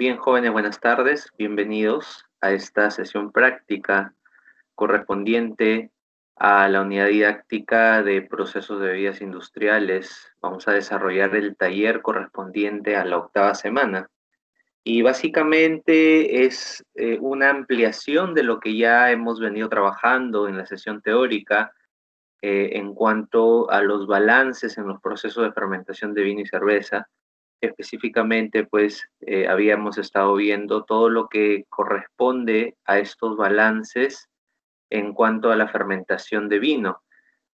Bien, jóvenes, buenas tardes. Bienvenidos a esta sesión práctica correspondiente a la unidad didáctica de procesos de bebidas industriales. Vamos a desarrollar el taller correspondiente a la octava semana. Y básicamente es una ampliación de lo que ya hemos venido trabajando en la sesión teórica en cuanto a los balances en los procesos de fermentación de vino y cerveza. Específicamente, pues, habíamos estado viendo todo lo que corresponde a estos balances en cuanto a la fermentación de vino.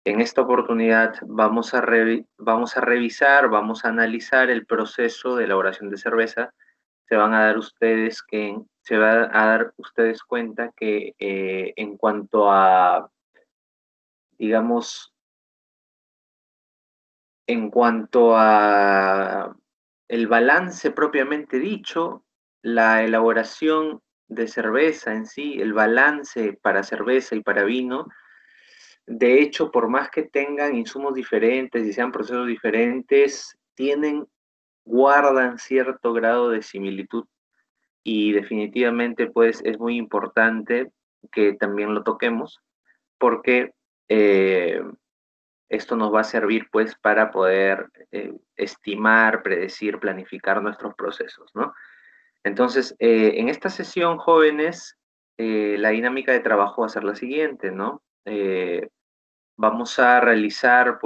En esta oportunidad vamos a revisar, vamos a analizar el proceso de elaboración de cerveza. Se va a dar ustedes cuenta que en cuanto a, digamos, en cuanto a el balance propiamente dicho, la elaboración de cerveza en sí, el balance para cerveza y para vino, de hecho, por más que tengan insumos diferentes y sean procesos diferentes, guardan cierto grado de similitud y definitivamente pues es muy importante que también lo toquemos porque eh, esto nos va a servir pues para poder estimar, predecir, planificar nuestros procesos, ¿no? Entonces, en esta sesión, jóvenes, la dinámica de trabajo va a ser la siguiente, ¿no? Vamos a revisar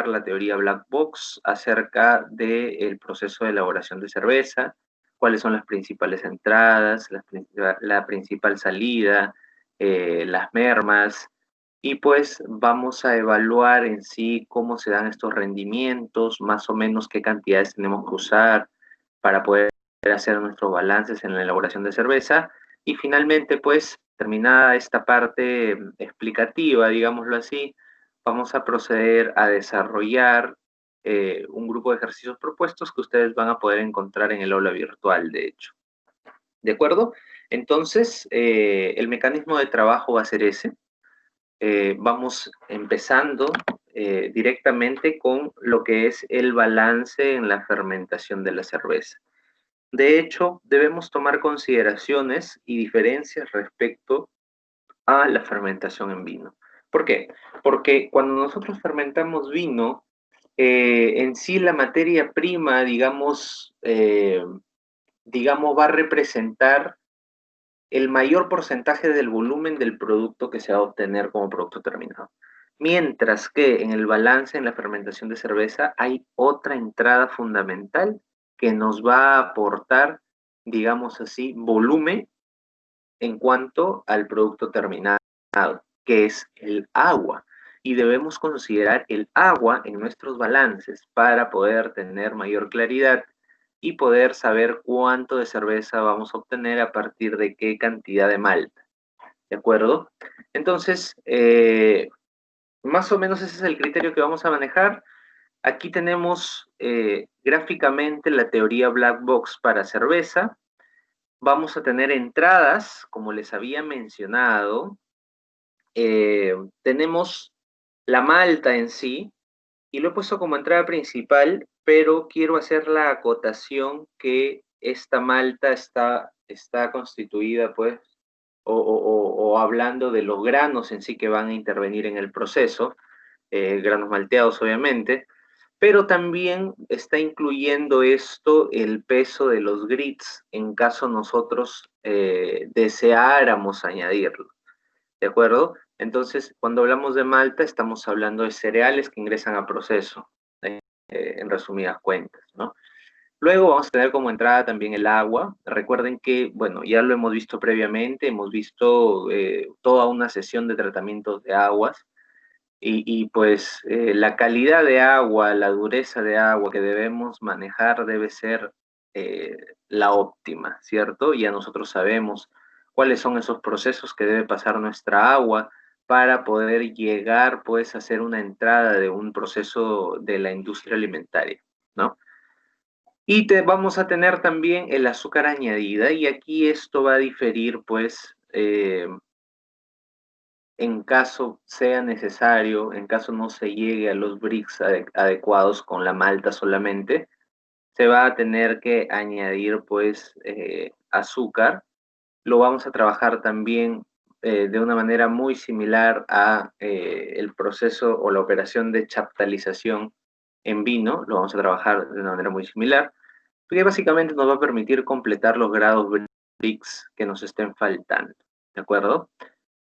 la teoría Black Box acerca del proceso de elaboración de cerveza, cuáles son las principales entradas, la principal salida, las mermas, y pues vamos a evaluar en sí cómo se dan estos rendimientos, más o menos qué cantidades tenemos que usar para poder hacer nuestros balances en la elaboración de cerveza. Y finalmente, pues, terminada esta parte explicativa, digámoslo así, vamos a proceder a desarrollar un grupo de ejercicios propuestos que ustedes van a poder encontrar en el aula virtual, de hecho. ¿De acuerdo? Entonces, el mecanismo de trabajo va a ser ese. Vamos empezando directamente con lo que es el balance en la fermentación de la cerveza. De hecho, debemos tomar consideraciones y diferencias respecto a la fermentación en vino. ¿Por qué? Porque cuando nosotros fermentamos vino, en sí la materia prima, digamos, va a representar el mayor porcentaje del volumen del producto que se va a obtener como producto terminado. Mientras que en el balance, en la fermentación de cerveza, hay otra entrada fundamental que nos va a aportar, digamos así, volumen en cuanto al producto terminado, que es el agua. Y debemos considerar el agua en nuestros balances para poder tener mayor claridad y poder saber cuánto de cerveza vamos a obtener a partir de qué cantidad de malta. ¿De acuerdo? Entonces, más o menos ese es el criterio que vamos a manejar. Aquí tenemos gráficamente la teoría Black Box para cerveza. Vamos a tener entradas, como les había mencionado. Tenemos la malta en sí, y lo he puesto como entrada principal, pero quiero hacer la acotación que esta malta está constituida, pues, o hablando de los granos en sí que van a intervenir en el proceso, granos malteados obviamente, pero también está incluyendo esto el peso de los grits en caso nosotros deseáramos añadirlo, ¿de acuerdo? Entonces, cuando hablamos de malta, estamos hablando de cereales que ingresan a proceso, en resumidas cuentas, ¿no? Luego vamos a tener como entrada también el agua. Recuerden que, bueno, ya lo hemos visto previamente, hemos visto toda una sesión de tratamientos de aguas y pues la calidad de agua, la dureza de agua que debemos manejar debe ser eh, la óptima, ¿cierto? Ya nosotros sabemos cuáles son esos procesos que debe pasar nuestra agua para poder llegar pues a hacer una entrada de un proceso de la industria alimentaria, ¿no? Y vamos a tener también el azúcar añadida y aquí esto va a diferir pues en caso sea necesario, en caso no se llegue a los bricks adecuados con la malta solamente, se va a tener que añadir pues azúcar. Lo vamos a trabajar también de una manera muy similar a el proceso o la operación de chaptalización en vino. Lo vamos a trabajar de una manera muy similar, porque básicamente nos va a permitir completar los grados Brix que nos estén faltando, ¿de acuerdo?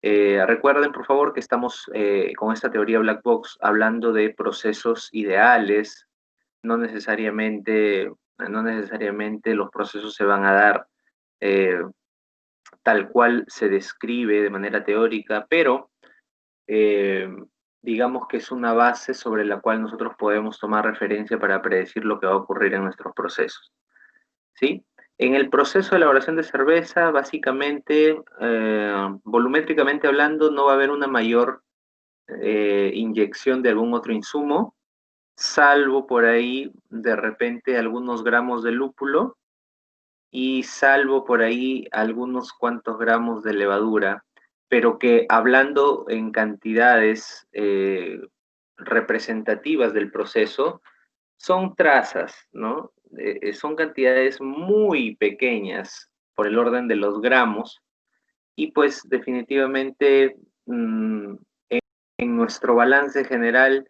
Recuerden, por favor, que estamos con esta teoría Black Box hablando de procesos ideales, no necesariamente, no necesariamente los procesos se van a dar eh, tal cual se describe de manera teórica, pero eh, digamos que es una base sobre la cual nosotros podemos tomar referencia para predecir lo que va a ocurrir en nuestros procesos, ¿sí? En el proceso de elaboración de cerveza, básicamente, volumétricamente hablando, no va a haber una mayor inyección de algún otro insumo, salvo por ahí de repente algunos gramos de lúpulo y salvo por ahí algunos cuantos gramos de levadura, pero que hablando en cantidades representativas del proceso, son trazas, ¿no? Son cantidades muy pequeñas por el orden de los gramos y pues definitivamente en nuestro balance general,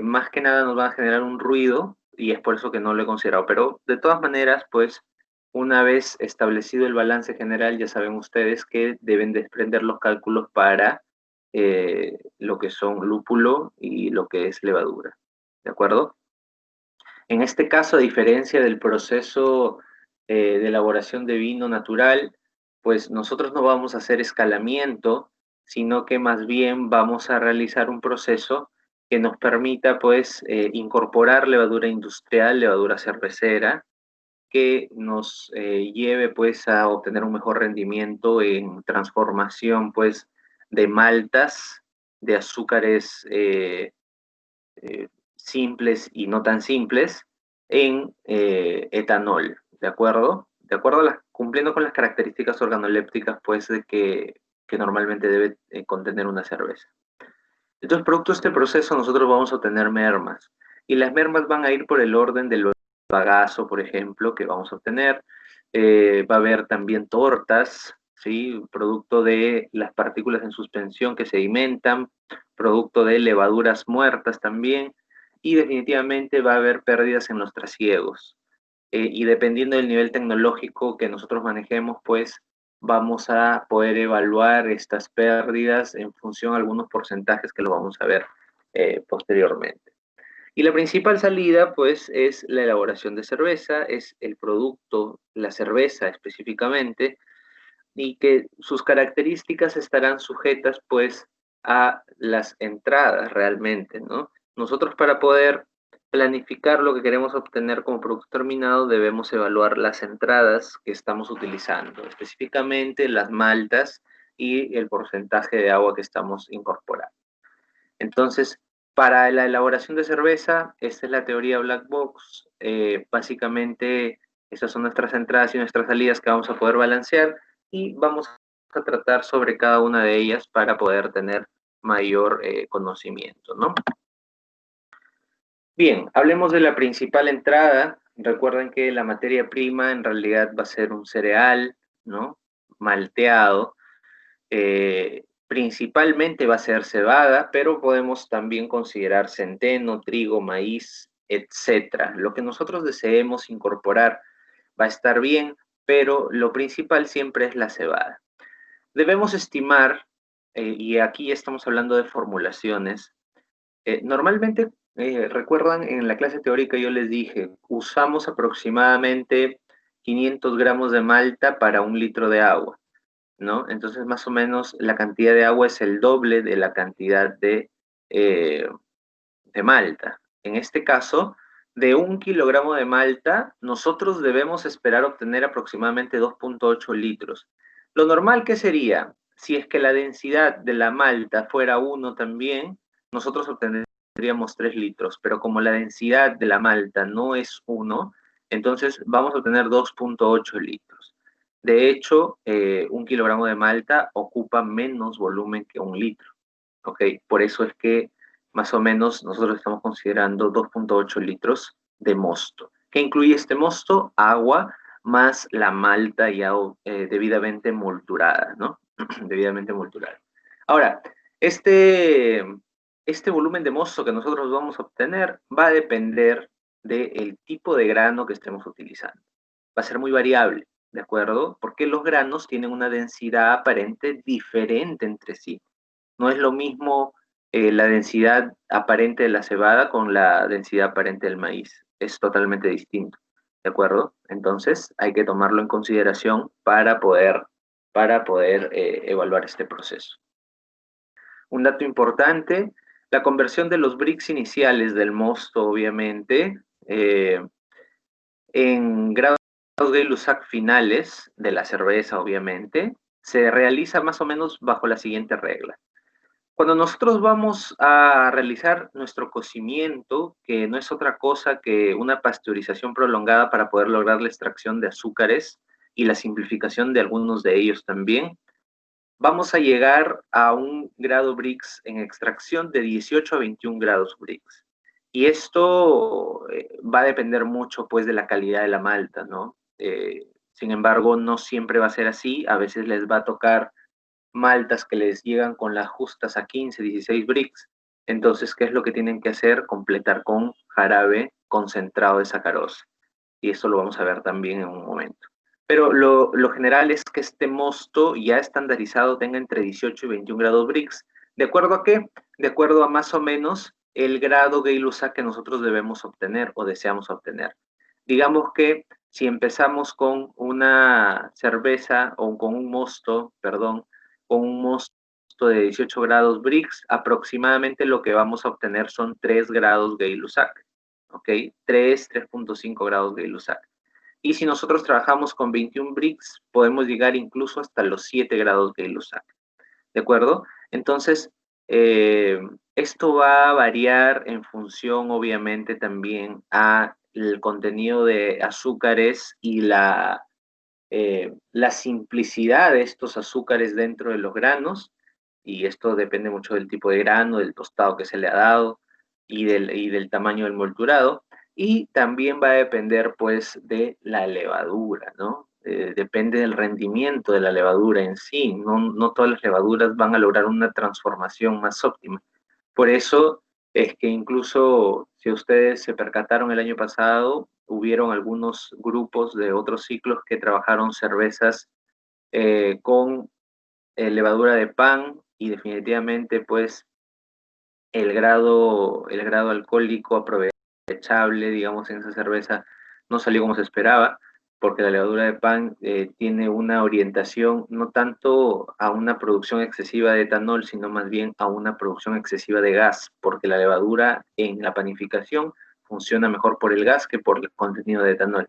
más que nada nos va a generar un ruido y es por eso que no lo he considerado. Pero de todas maneras, pues una vez establecido el balance general, ya saben ustedes que deben desprender los cálculos para lo que son lúpulo y lo que es levadura. ¿De acuerdo? En este caso, a diferencia del proceso de elaboración de vino natural, pues nosotros no vamos a hacer escalamiento, sino que más bien vamos a realizar un proceso que nos permita pues incorporar levadura industrial, levadura cervecera, que nos lleve pues a obtener un mejor rendimiento en transformación pues de maltas, de azúcares simples y no tan simples en etanol, ¿de acuerdo? De acuerdo a cumpliendo con las características organolépticas pues que normalmente debe contener una cerveza. Entonces, producto de este proceso, nosotros vamos a obtener mermas. Y las mermas van a ir por el orden del bagazo, por ejemplo, que vamos a obtener. Va a haber también tortas, ¿sí? Producto de las partículas en suspensión que sedimentan, producto de levaduras muertas también. Y definitivamente va a haber pérdidas en los trasiegos. Y dependiendo del nivel tecnológico que nosotros manejemos, pues vamos a poder evaluar estas pérdidas en función a algunos porcentajes que lo vamos a ver posteriormente. Y la principal salida, pues, es la elaboración de cerveza, es el producto, la cerveza específicamente, y que sus características estarán sujetas, pues, a las entradas realmente, ¿no? Nosotros para poder planificar lo que queremos obtener como producto terminado, debemos evaluar las entradas que estamos utilizando, específicamente las maltas y el porcentaje de agua que estamos incorporando. Entonces, para la elaboración de cerveza, esta es la teoría Black Box. Básicamente, estas son nuestras entradas y nuestras salidas que vamos a poder balancear y vamos a tratar sobre cada una de ellas para poder tener mayor conocimiento, ¿no? Bien, hablemos de la principal entrada. Recuerden que la materia prima en realidad va a ser un cereal, ¿no? Malteado. Principalmente va a ser cebada, pero podemos también considerar centeno, trigo, maíz, etcétera. Lo que nosotros deseemos incorporar va a estar bien, pero lo principal siempre es la cebada. Debemos estimar, y aquí estamos hablando de formulaciones, normalmente, recuerdan, en la clase teórica yo les dije, usamos aproximadamente 500 gramos de malta para 1 litro de agua, ¿no? Entonces, más o menos, la cantidad de agua es el doble de la cantidad de malta. En este caso, de 1 kilogramo de malta, nosotros debemos esperar obtener aproximadamente 2,8 litros. Lo normal que sería, si es que la densidad de la malta fuera 1 también, nosotros obtendríamos 3 litros, pero como la densidad de la malta no es 1, entonces vamos a obtener 2,8 litros. De hecho, 1 kilogramo de malta ocupa menos volumen que 1 litro. ¿Ok? Por eso es que más o menos nosotros estamos considerando 2,8 litros de mosto, ¿Qué incluye este mosto? Agua más la malta ya debidamente molturada, ¿no? Debidamente molturada. Ahora, este volumen de mosto que nosotros vamos a obtener va a depender del tipo de grano que estemos utilizando. Va a ser muy variable, ¿de acuerdo? Porque los granos tienen una densidad aparente diferente entre sí. No es lo mismo la densidad aparente de la cebada con la densidad aparente del maíz. Es totalmente distinto, ¿de acuerdo? Entonces hay que tomarlo en consideración para poder evaluar este proceso. Un dato importante, la conversión de los bricks iniciales del mosto, obviamente, en grados de Gay-Lussac finales de la cerveza, obviamente, se realiza más o menos bajo la siguiente regla. Cuando nosotros vamos a realizar nuestro cocimiento, que no es otra cosa que una pasteurización prolongada para poder lograr la extracción de azúcares y la simplificación de algunos de ellos también, vamos a llegar a un grado Brix en extracción de 18 a 21 grados Brix. Y esto va a depender mucho pues de la calidad de la malta, ¿no? Sin embargo, no siempre va a ser así, a veces les va a tocar maltas que les llegan con las justas a 15, 16 bricks. Entonces, ¿qué es lo que tienen que hacer? Completar con jarabe concentrado de sacarosa. Y eso lo vamos a ver también en un momento. Pero lo general es que este mosto ya estandarizado tenga entre 18 y 21 grados bricks. ¿De acuerdo a qué? De acuerdo a más o menos el grado Gay-Lussac que nosotros debemos obtener o deseamos obtener. Digamos que si empezamos con una cerveza o con un mosto, perdón, con un mosto de 18 grados Brix, aproximadamente lo que vamos a obtener son 3 grados Gay-Lussac, ¿ok? 3.5 grados Gay-Lussac. Y si nosotros trabajamos con 21 Brix, podemos llegar incluso hasta los 7 grados Gay-Lussac, ¿de acuerdo? Entonces, eh, esto va a variar en función, obviamente, también a el contenido de azúcares y la simplicidad de estos azúcares dentro de los granos, y esto depende mucho del tipo de grano, del tostado que se le ha dado y del tamaño del molturado, y también va a depender pues de la levadura, ¿no? Depende del rendimiento de la levadura en sí, no todas las levaduras van a lograr una transformación más óptima. Por eso es que incluso si ustedes se percataron el año pasado, hubieron algunos grupos de otros ciclos que trabajaron cervezas con levadura de pan y definitivamente pues el grado alcohólico aprovechable, digamos, en esa cerveza no salió como se esperaba, porque la levadura de pan tiene una orientación no tanto a una producción excesiva de etanol, sino más bien a una producción excesiva de gas, porque la levadura en la panificación funciona mejor por el gas que por el contenido de etanol.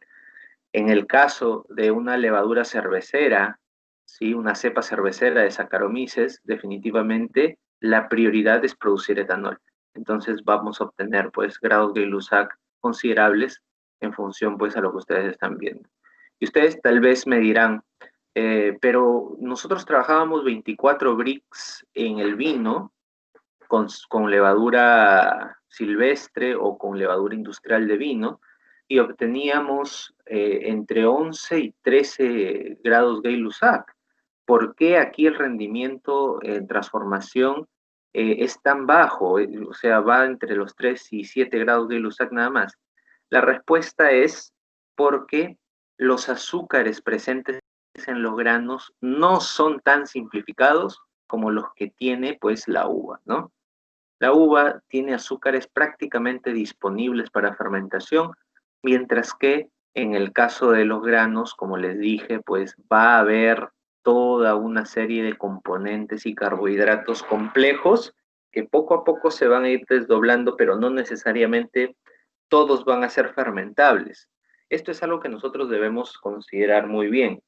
En el caso de una levadura cervecera, ¿sí? Una cepa cervecera de Saccharomyces, definitivamente la prioridad es producir etanol. Entonces vamos a obtener pues grados de Gay-Lussac considerables en función pues a lo que ustedes están viendo. Y ustedes tal vez me dirán, pero nosotros trabajábamos 24 bricks en el vino con levadura silvestre o con levadura industrial de vino y obteníamos entre 11 y 13 grados Gay-Lussac. ¿Por qué aquí el rendimiento en transformación es tan bajo? O sea, va entre los 3 y 7 grados Gay-Lussac nada más. La respuesta es porque los azúcares presentes en los granos no son tan simplificados como los que tiene pues la uva, ¿no? La uva tiene azúcares prácticamente disponibles para fermentación, mientras que en el caso de los granos, como les dije, pues va a haber toda una serie de componentes y carbohidratos complejos que poco a poco se van a ir desdoblando, pero no necesariamente todos van a ser fermentables. Esto es algo que nosotros debemos considerar muy bien.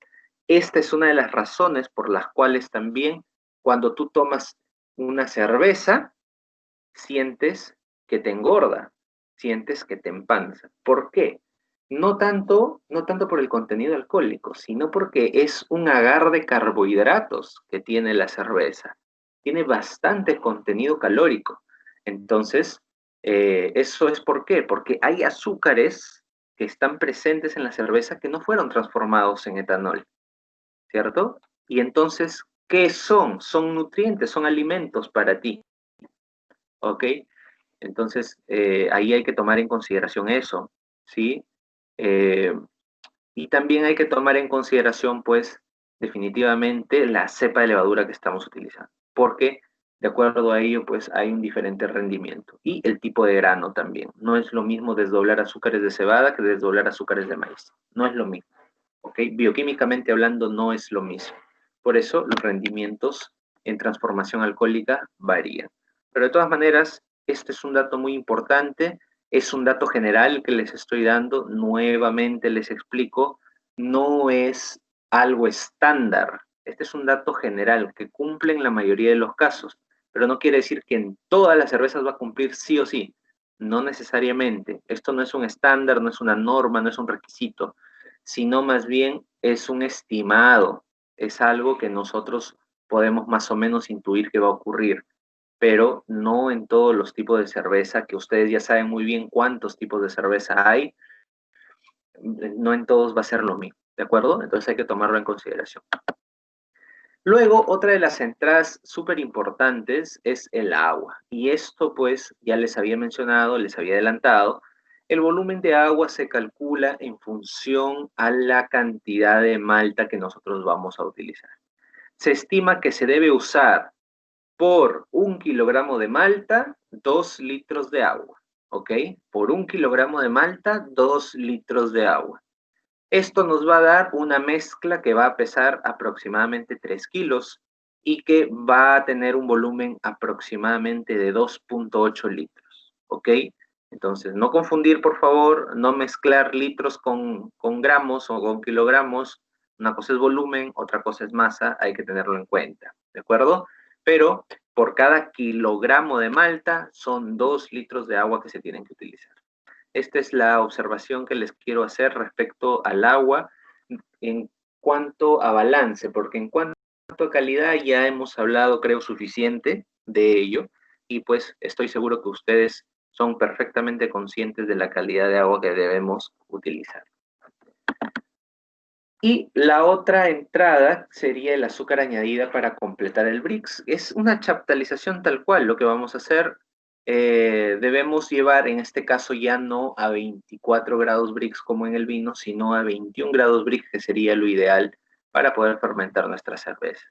Esta es una de las razones por las cuales también cuando tú tomas una cerveza, sientes que te engorda, sientes que te empanza. ¿Por qué? No tanto por el contenido alcohólico, sino porque es un agar de carbohidratos que tiene la cerveza. Tiene bastante contenido calórico. Entonces, ¿eso es por qué? Porque hay azúcares que están presentes en la cerveza que no fueron transformados en etanol, ¿cierto? Y entonces, ¿qué son? Son nutrientes, son alimentos para ti, ¿ok? Entonces, ahí hay que tomar en consideración eso, ¿sí? Eh, y también hay que tomar en consideración, pues, definitivamente la cepa de levadura que estamos utilizando, porque de acuerdo a ello, pues, hay un diferente rendimiento. Y el tipo de grano también. No es lo mismo desdoblar azúcares de cebada que desdoblar azúcares de maíz. No es lo mismo, ¿ok? Bioquímicamente hablando, no es lo mismo. Por eso, los rendimientos en transformación alcohólica varían. Pero de todas maneras, este es un dato muy importante, es un dato general que les estoy dando, nuevamente les explico, no es algo estándar, este es un dato general que cumple en la mayoría de los casos, pero no quiere decir que en todas las cervezas va a cumplir sí o sí, no necesariamente, esto no es un estándar, no es una norma, no es un requisito, sino más bien es un estimado, es algo que nosotros podemos más o menos intuir que va a ocurrir, pero no en todos los tipos de cerveza, que ustedes ya saben muy bien cuántos tipos de cerveza hay, no en todos va a ser lo mismo, ¿de acuerdo? Entonces hay que tomarlo en consideración. Luego, otra de las entradas súper importantes es el agua. Y esto, pues, ya les había mencionado, les había adelantado, el volumen de agua se calcula en función a la cantidad de malta que nosotros vamos a utilizar. Se estima que se debe usar por 1 kilogramo de malta, 2 litros de agua, ¿ok? Por 1 kilogramo de malta, 2 litros de agua. Esto nos va a dar una mezcla que va a pesar aproximadamente 3 kilos y que va a tener un volumen aproximadamente de 2.8 litros, ¿ok? Entonces, no confundir, por favor, no mezclar litros con gramos o con kilogramos. Una cosa es volumen, otra cosa es masa, hay que tenerlo en cuenta, ¿de acuerdo? Pero por cada kilogramo de malta son 2 litros de agua que se tienen que utilizar. Esta es la observación que les quiero hacer respecto al agua en cuanto a balance, porque en cuanto a calidad ya hemos hablado, creo, suficiente de ello, y pues estoy seguro que ustedes son perfectamente conscientes de la calidad de agua que debemos utilizar. Y la otra entrada sería el azúcar añadida para completar el Brix. Es una chaptalización tal cual. Lo que vamos a hacer, debemos llevar, en este caso, ya no a 24 grados Brix como en el vino, sino a 21 grados Brix, que sería lo ideal para poder fermentar nuestra cerveza.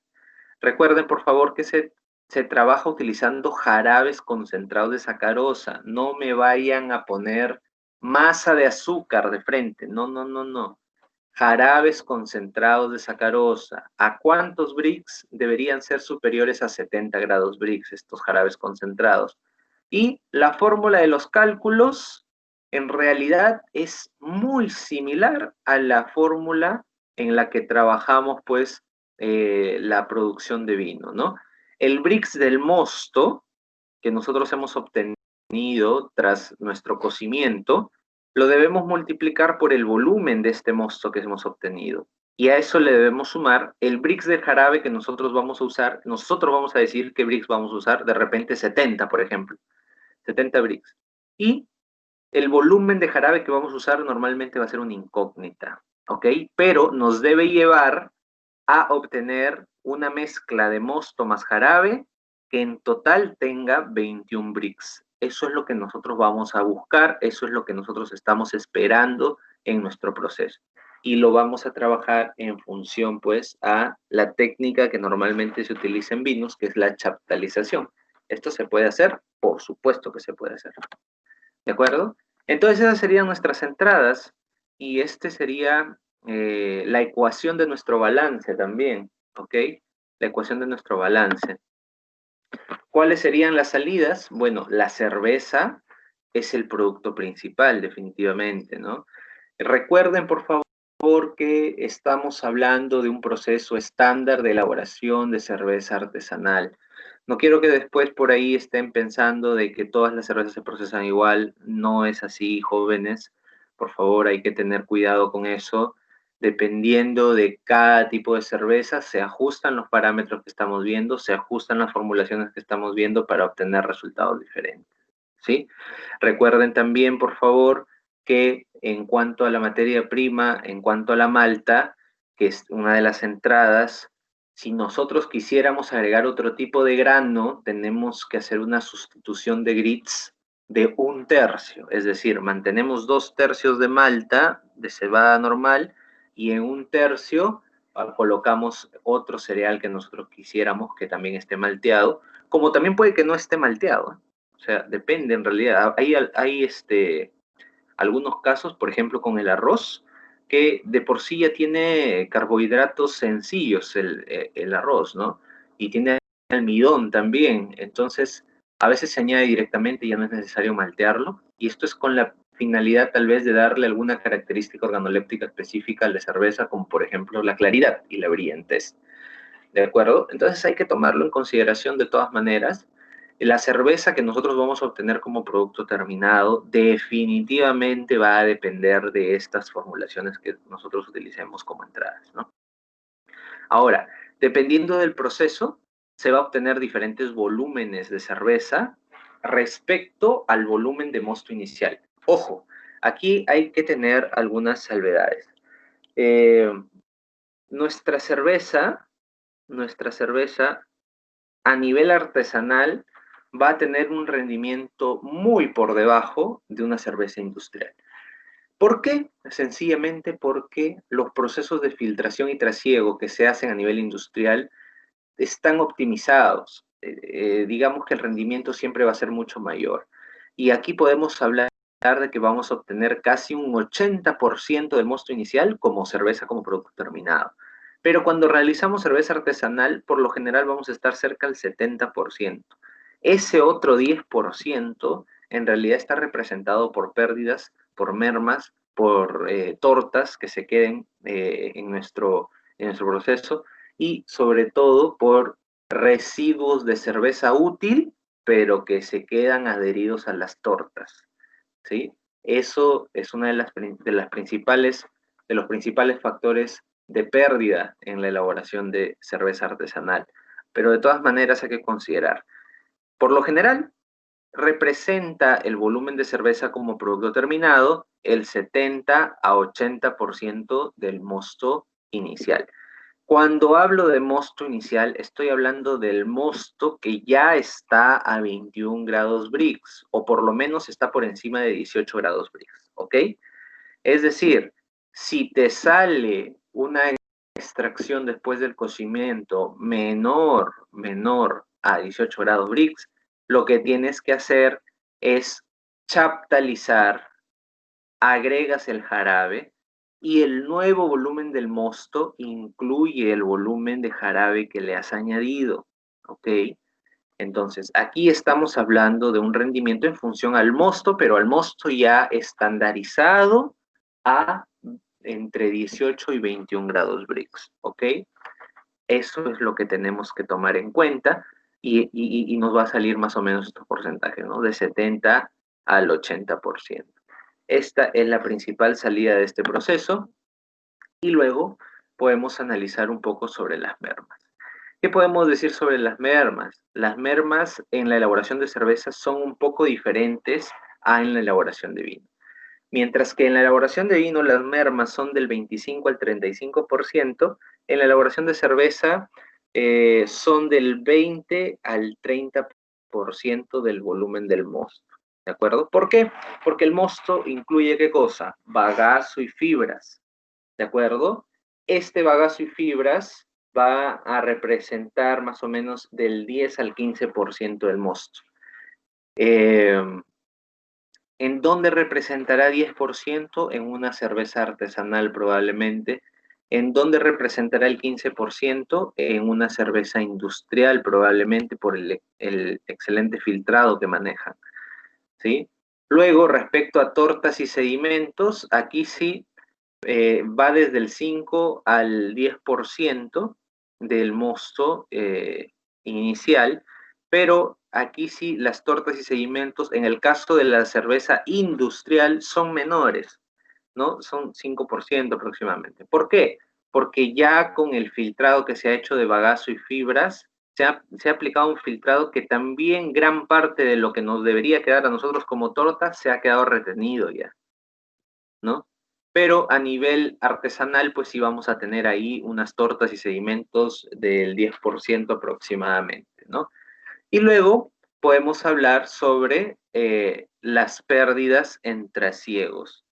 Recuerden, por favor, que se trabaja utilizando jarabes concentrados de sacarosa. No me vayan a poner masa de azúcar de frente. No, no, no, no. Jarabes concentrados de sacarosa. ¿A cuántos Brix? Deberían ser superiores a 70 grados Brix estos jarabes concentrados. Y la fórmula de los cálculos en realidad es muy similar a la fórmula en la que trabajamos pues la producción de vino, ¿no? El Brix del mosto que nosotros hemos obtenido tras nuestro cocimiento, lo debemos multiplicar por el volumen de este mosto que hemos obtenido. Y a eso le debemos sumar el Brix del jarabe que nosotros vamos a usar. Nosotros vamos a decir qué Brix vamos a usar, de repente 70, por ejemplo. 70 Brix. Y el volumen de jarabe que vamos a usar normalmente va a ser una incógnita, ¿ok? Pero nos debe llevar a obtener una mezcla de mosto más jarabe que en total tenga 21 Brix. Eso es lo que nosotros vamos a buscar, eso es lo que nosotros estamos esperando en nuestro proceso. Y lo vamos a trabajar en función, pues, a la técnica que normalmente se utiliza en vinos, que es la chaptalización. ¿Esto se puede hacer? Por supuesto que se puede hacer. ¿De acuerdo? Entonces esas serían nuestras entradas y este sería la ecuación de nuestro balance también, ¿ok? La ecuación de nuestro balance. ¿Cuáles serían las salidas? Bueno, la cerveza es el producto principal, definitivamente, ¿no? Recuerden, por favor, que estamos hablando de un proceso estándar de elaboración de cerveza artesanal. No quiero que después por ahí estén pensando de que todas las cervezas se procesan igual. No es así, jóvenes. Por favor, hay que tener cuidado con eso. Dependiendo de cada tipo de cerveza, se ajustan los parámetros que estamos viendo, se ajustan las formulaciones que estamos viendo para obtener resultados diferentes, ¿sí? Recuerden también, por favor, que en cuanto a la materia prima, en cuanto a la malta, que es una de las entradas, si nosotros quisiéramos agregar otro tipo de grano, tenemos que hacer una sustitución de grits de 1/3, es decir, mantenemos 2/3 de malta, de cebada normal, y en 1/3 colocamos otro cereal que nosotros quisiéramos que también esté malteado, como también puede que no esté malteado, ¿eh? O sea, depende en realidad. Hay algunos casos, por ejemplo, con el arroz, que de por sí ya tiene carbohidratos sencillos el arroz, ¿no? Y tiene almidón también. Entonces, a veces se añade directamente y ya no es necesario maltearlo. Y esto es con la finalidad tal vez de darle alguna característica organoléptica específica a la cerveza, como por ejemplo la claridad y la brillantez. ¿De acuerdo? Entonces hay que tomarlo en consideración de todas maneras. La cerveza que nosotros vamos a obtener como producto terminado definitivamente va a depender de estas formulaciones que nosotros utilicemos como entradas, ¿no? Ahora, dependiendo del proceso, se va a obtener diferentes volúmenes de cerveza respecto al volumen de mosto inicial. Ojo, aquí hay que tener algunas salvedades. Eh, nuestra cerveza, nuestra cerveza a nivel artesanal va a tener un rendimiento muy por debajo de una cerveza industrial. ¿Por qué? Sencillamente porque los procesos de filtración y trasiego que se hacen a nivel industrial están optimizados. Digamos que el rendimiento siempre va a ser mucho mayor. Y aquí podemos hablar de que vamos a obtener casi un 80% del mosto inicial como cerveza como producto terminado. Pero cuando realizamos cerveza artesanal, por lo general vamos a estar cerca del 70%. Ese otro 10% en realidad está representado por pérdidas, por mermas, por tortas que se queden en nuestro proceso y sobre todo por residuos de cerveza útil, pero que se quedan adheridos a las tortas, ¿sí? Eso es una de los principales factores de pérdida en la elaboración de cerveza artesanal. Pero de todas maneras hay que considerar, por lo general, representa el volumen de cerveza como producto terminado el 70 a 80% del mosto inicial. Cuando hablo de mosto inicial, estoy hablando del mosto que ya está a 21 grados Brix, o por lo menos está por encima de 18 grados Brix, ¿ok? Es decir, si te sale una extracción después del cocimiento menor a 18 grados Brix, lo que tienes que hacer es chaptalizar, agregas el jarabe y el nuevo volumen del mosto incluye el volumen de jarabe que le has añadido, ¿ok? Entonces, aquí estamos hablando de un rendimiento en función al mosto, pero al mosto ya estandarizado a entre 18 y 21 grados Brix, ¿ok? Eso es lo que tenemos que tomar en cuenta y nos va a salir más o menos estos porcentajes, ¿no? De 70 al 80%. Esta es la principal salida de este proceso y luego podemos analizar un poco sobre las mermas. ¿Qué podemos decir sobre las mermas? Las mermas en la elaboración de cerveza son un poco diferentes a en la elaboración de vino. Mientras que en la elaboración de vino las mermas son del 25 al 35%, en la elaboración de cerveza son del 20 al 30% del volumen del mosto. ¿De acuerdo? ¿Por qué? Porque el mosto incluye ¿qué cosa? Bagazo y fibras. ¿De acuerdo? Este bagazo y fibras va a representar más o menos del 10 al 15% del mosto. ¿En dónde representará 10%? En una cerveza artesanal probablemente. ¿En dónde representará el 15%? En una cerveza industrial probablemente por el excelente filtrado que manejan, ¿sí? Luego, respecto a tortas y sedimentos, aquí sí va desde el 5 al 10% del mosto inicial, pero aquí sí las tortas y sedimentos, en el caso de la cerveza industrial, son menores, ¿no? Son 5% aproximadamente. ¿Por qué? Porque ya con el filtrado que se ha hecho de bagazo y fibras, se ha aplicado un filtrado que también gran parte de lo que nos debería quedar a nosotros como torta se ha quedado retenido ya. ¿no? Pero a nivel artesanal, pues sí vamos a tener ahí unas tortas y sedimentos del 10% aproximadamente, ¿no? Y luego podemos hablar sobre las pérdidas en trasiegos.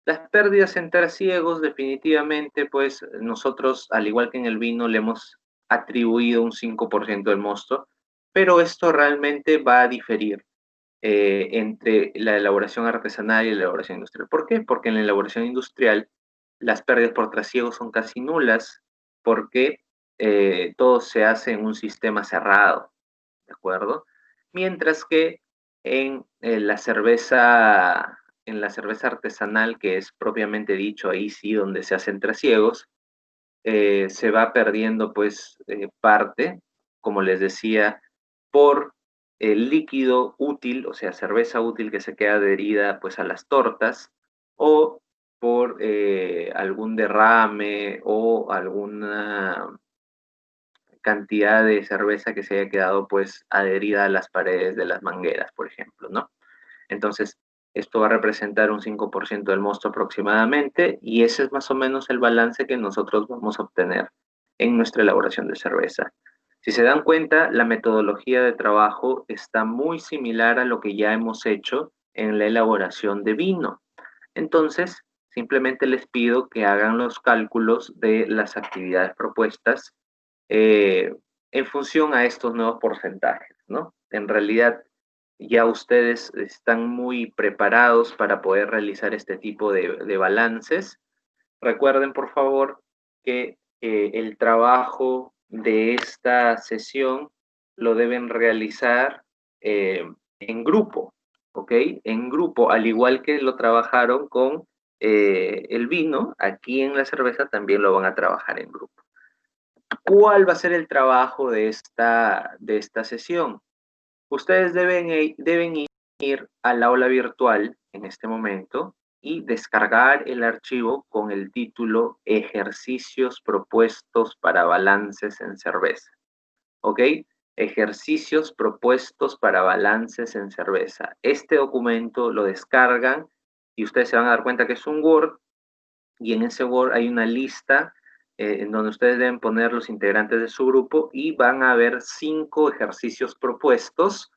Las pérdidas en trasiegos, definitivamente, pues nosotros, al igual que en el vino, le hemos atribuido un 5% del mosto, pero esto realmente va a diferir entre la elaboración artesanal y la elaboración industrial. ¿Por qué? Porque en la elaboración industrial las pérdidas por trasiego son casi nulas porque todo se hace en un sistema cerrado, ¿de acuerdo? Mientras que en la cerveza artesanal, que es propiamente dicho ahí sí donde se hacen trasiegos, se va perdiendo pues parte, como les decía, por el líquido útil, o sea, cerveza útil que se queda adherida pues a las tortas, o por algún derrame o alguna cantidad de cerveza que se haya quedado pues adherida a las paredes de las mangueras, por ejemplo, ¿no? Entonces, esto va a representar un 5% del mosto aproximadamente y ese es más o menos el balance que nosotros vamos a obtener en nuestra elaboración de cerveza. Si se dan cuenta, la metodología de trabajo está muy similar a lo que ya hemos hecho en la elaboración de vino. Entonces, simplemente les pido que hagan los cálculos de las actividades propuestas eh, en función a estos nuevos porcentajes, ¿no? En realidad, ya ustedes están muy preparados para poder realizar este tipo de balances. Recuerden, por favor, que el trabajo de esta sesión lo deben realizar en grupo, ¿ok? En grupo, al igual que lo trabajaron con el vino, aquí en la cerveza también lo van a trabajar en grupo. ¿Cuál va a ser el trabajo de esta sesión? Ustedes deben ir al aula virtual en este momento y descargar el archivo con el título Ejercicios propuestos para balances en cerveza. ¿Ok? Ejercicios propuestos para balances en cerveza. Este documento lo descargan y ustedes se van a dar cuenta que es un Word y en ese Word hay una lista en donde ustedes deben poner los integrantes de su grupo y van a ver 5 ejercicios propuestos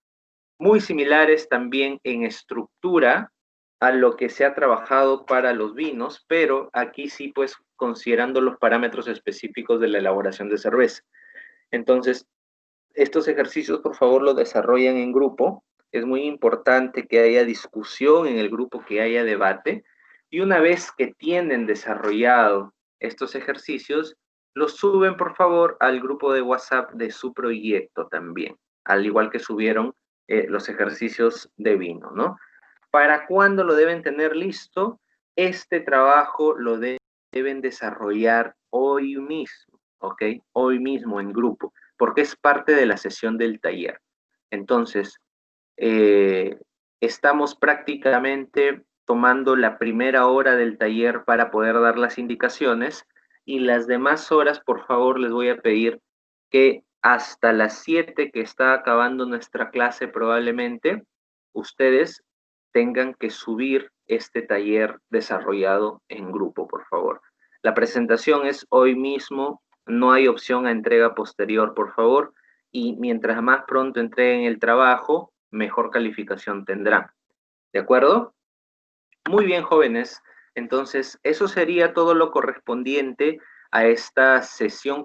muy similares también en estructura a lo que se ha trabajado para los vinos, pero aquí sí, pues, considerando los parámetros específicos de la elaboración de cerveza. Entonces, estos ejercicios, por favor, los desarrollan en grupo. Es muy importante que haya discusión en el grupo, que haya debate. Y una vez que tienen desarrollado estos ejercicios, los suben, por favor, al grupo de WhatsApp de su proyecto también, al igual que subieron los ejercicios de vino, ¿no? ¿Para cuándo lo deben tener listo? Este trabajo lo deben desarrollar hoy mismo, ¿ok? Hoy mismo en grupo, porque es parte de la sesión del taller. Entonces, eh, estamos prácticamente tomando la primera hora del taller para poder dar las indicaciones y las demás horas, por favor, les voy a pedir que hasta las 7 que está acabando nuestra clase probablemente, ustedes tengan que subir este taller desarrollado en grupo, por favor. La presentación es hoy mismo, no hay opción a entrega posterior, por favor, y mientras más pronto entreguen el trabajo, mejor calificación tendrán. ¿De acuerdo? Muy bien, jóvenes. Entonces, eso sería todo lo correspondiente a esta sesión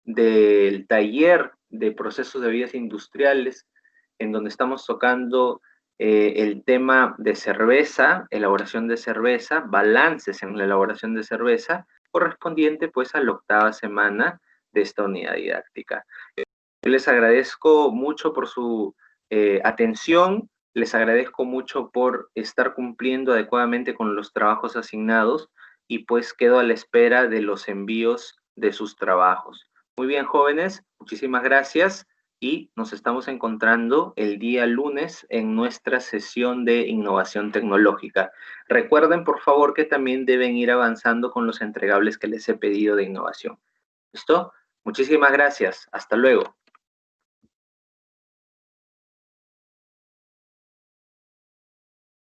del taller de procesos de bebidas industriales, en donde estamos tocando el tema de cerveza, elaboración de cerveza, balances en la elaboración de cerveza, correspondiente pues a la 8ª semana de esta unidad didáctica. Yo les agradezco mucho por su atención, les agradezco mucho por estar cumpliendo adecuadamente con los trabajos asignados y pues quedo a la espera de los envíos de sus trabajos. Muy bien, jóvenes, muchísimas gracias y nos estamos encontrando el día lunes en nuestra sesión de innovación tecnológica. Recuerden, por favor, que también deben ir avanzando con los entregables que les he pedido de innovación. ¿Listo? Muchísimas gracias. Hasta luego.